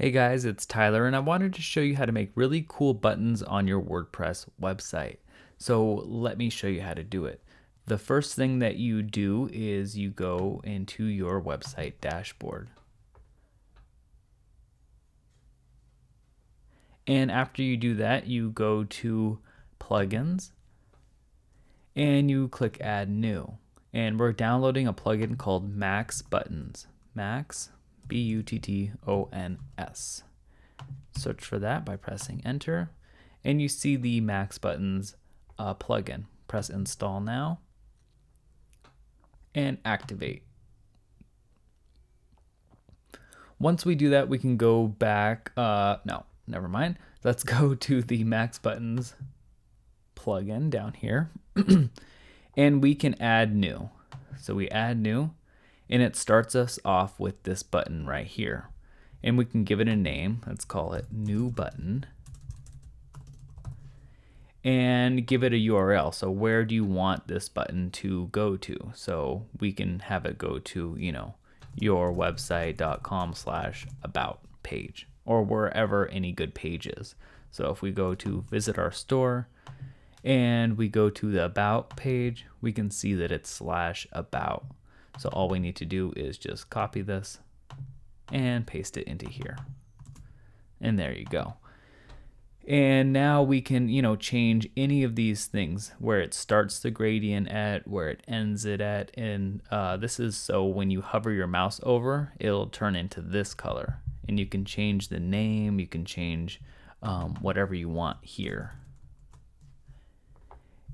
Hey guys, it's Tyler and I wanted to show you how to make really cool buttons on your WordPress website. So let me show you how to do it. The first thing that you do is you go into your website dashboard. And after you do that, you go to plugins and you click add new. And we're downloading a plugin called Max Buttons. Max, Buttons. Search for that by pressing enter and you see the Max Buttons plugin. Press install now and activate. Once we do that, we can go back. No, never mind. Let's go to the Max Buttons plugin down here and we can add new. So we add new and it starts us off with this button right here. And we can give it a name. Let's call it new button. And give it a URL. So where do you want this button to go to? So we can have it go to, yourwebsite.com/about page or wherever any good page is. So if we go to visit our store and we go to the about page, we can see that it's /about. So all we need to do is just copy this and paste it into here. And there you go. And now we can, change any of these things, where it starts the gradient at, where it ends it at. And this is so when you hover your mouse over, it'll turn into this color. And you can change the name, you can change whatever you want here.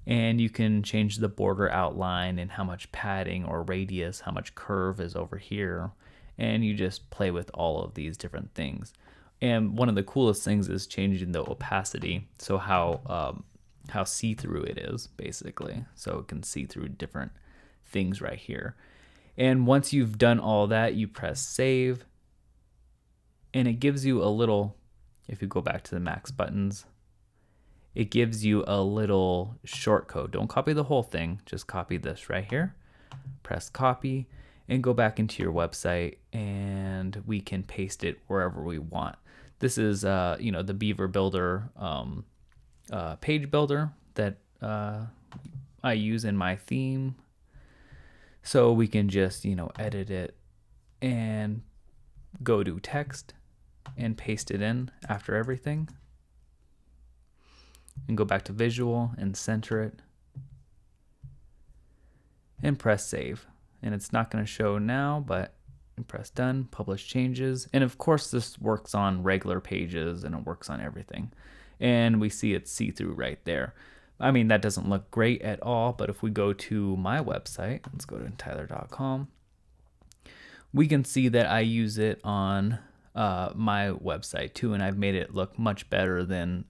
And you can change the border outline and how much padding or radius, how much curve is over here. And you just play with all of these different things. And one of the coolest things is changing the opacity, so how see-through it is, basically. So it can see through different things right here. And once you've done all that, you press save. And it gives you a little, if you go back to the Max Buttons, it gives you a little short code. Don't copy the whole thing, just copy this right here. Press copy and go back into your website and we can paste it wherever we want. This is, the Beaver Builder page builder that I use in my theme. So we can just, edit it and go to text and paste it in after everything. And go back to visual and center it. And press save. And it's not going to show now, but press done, publish changes. And of course this works on regular pages and it works on everything. And we see it's see-through right there. I mean, that doesn't look great at all, but if we go to my website, let's go to tyler.com, we can see that I use it on my website too, and I've made it look much better than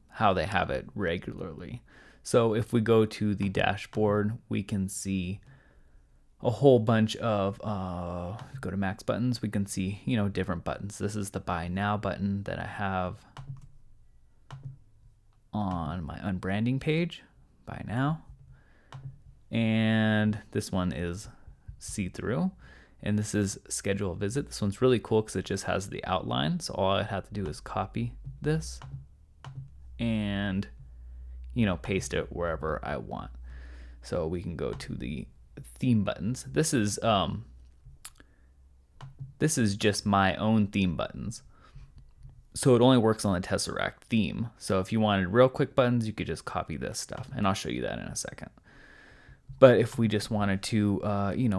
how they have it regularly. So if we go to the dashboard, we can see a whole bunch of, go to Max Buttons, we can see, different buttons. This is the Buy Now button that I have on my unbranding page, Buy Now. And this one is see-through. And this is Schedule a Visit. This one's really cool because it just has the outline. So all I have to do is copy this and, paste it wherever I want. So we can go to the theme buttons. This is just my own theme buttons. So it only works on the Tesseract theme. So if you wanted real quick buttons, you could just copy this stuff, and I'll show you that in a second. But if we just wanted to,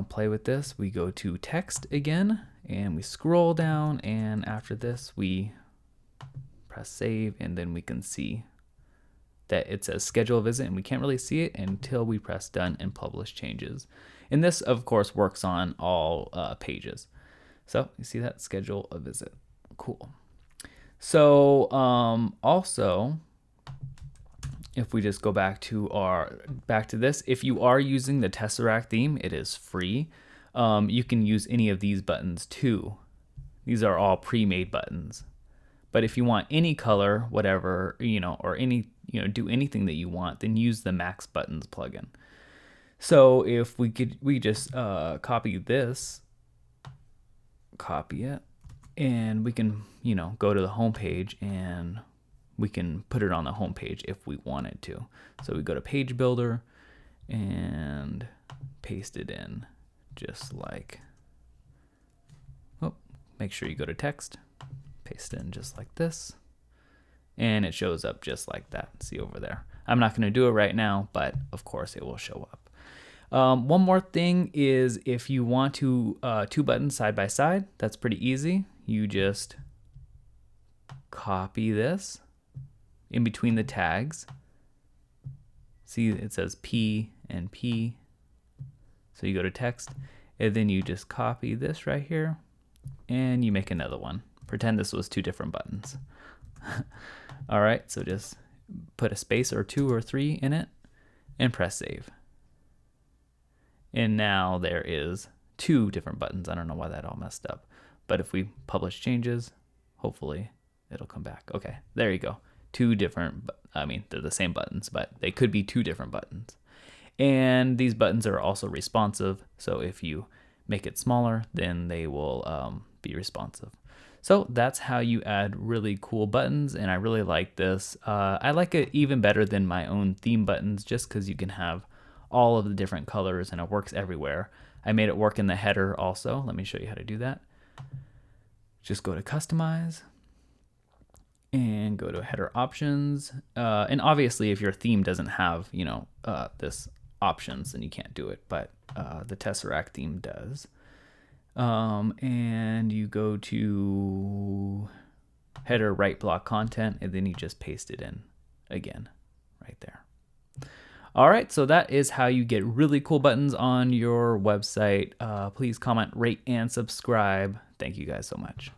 play with this, we go to text again, and we scroll down, and after this, we press save, and then we can see that it says schedule a visit, and we can't really see it until we press done and publish changes. And this, of course, works on all pages. So you see that, schedule a visit. Cool. So also, if we just go back to this, if you are using the Tesseract theme, it is free. You can use any of these buttons too. These are all pre-made buttons. But if you want any color, whatever, or any, do anything that you want, then use the Max Buttons plugin. So if we just copy this, copy it, And we can, go to the home page and we can put it on the home page if we wanted to. So we go to Page Builder and paste it in just like, make sure you go to text, paste it in just like this, and it shows up just like that. See over there. I'm not going to do it right now, but of course it will show up. One more thing is if you want to two buttons side by side, that's pretty easy. You just copy this in between the tags. See, it says P and P. So you go to text, and then you just copy this right here, and you make another one. Pretend this was two different buttons. All right, so just put a space or 2 or 3 in it and press save. And now there is 2 different buttons. I don't know why that all messed up. But if we publish changes, hopefully it'll come back. Okay, there you go. 2 different, they're the same buttons, but they could be 2 different buttons. And these buttons are also responsive. So if you make it smaller, then they will be responsive. So that's how you add really cool buttons, and I really like this. I like it even better than my own theme buttons just because you can have all of the different colors and it works everywhere. I made it work in the header also. Let me show you how to do that. Just go to Customize and go to Header Options. And obviously if your theme doesn't have, this options, then you can't do it, but the Tesseract theme does. And you go to header right block content, and then you just paste it in again right there. All right, so that is how you get really cool buttons on your website. Please comment, rate, and subscribe. Thank you guys so much.